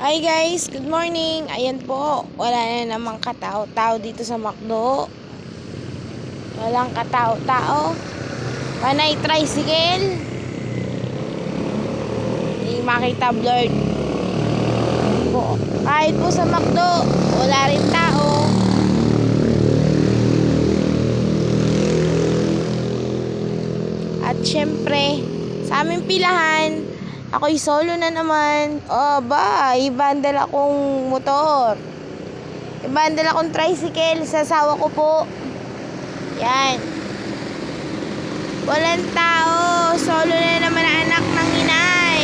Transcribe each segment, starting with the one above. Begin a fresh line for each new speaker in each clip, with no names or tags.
Hi guys, good morning. Ayan po, wala na namang katao-tao dito sa McDo. Walang katao-tao. Panay tricycle. Hindi makita blurred po. Kahit po sa McDo, wala rin tao. At syempre, sa aming pilahan, ako'y solo na naman. Ibandal akong motor. Ibandal akong tricycle sa asawa ko po. Yan. Walang tao. Solo na naman ang anak ng inay.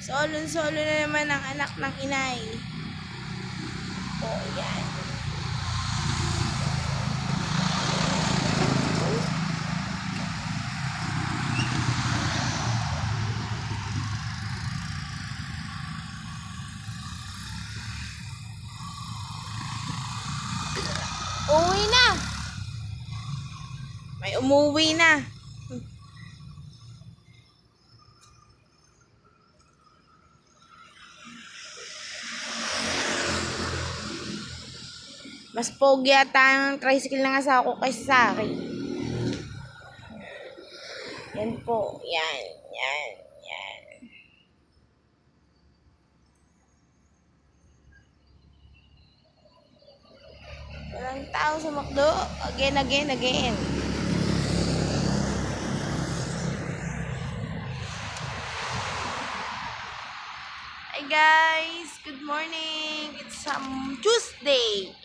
Solo na naman ang anak ng inay. Yan. Uwi na. May umuwi na. Mas pogi ata ang tricycle ng asawa ko kaysa sa akin. Yan po. Yan. Walang tao sa McDo. Again. Hi guys, good morning. It's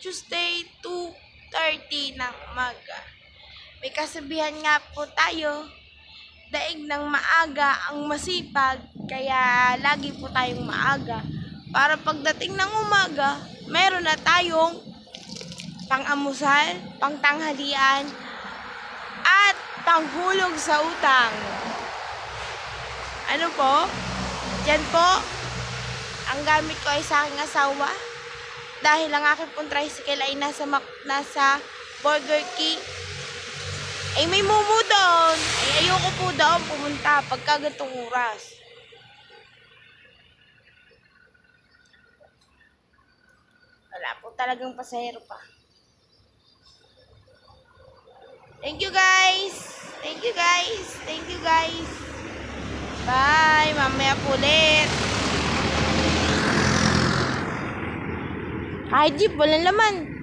Tuesday 2:30 ng umaga. May kasabihan nga po tayo, daig ng maaga ang masipag, kaya lagi po tayong maaga. Para pagdating ng umaga, meron na tayong pang-amusal, pang-tanghalian, at panghulog sa utang. Ano po? Yan po. Ang gamit ko ay sa aking asawa. Dahil ang aking pong tricycle ay nasa Burger King. Ay may mumu doon. Ay ayoko po doon pumunta pagka ganitong oras. Wala po talagang pasahero pa. Thank you guys. Bye. Mamaya po ulit. Jeep, walang laman.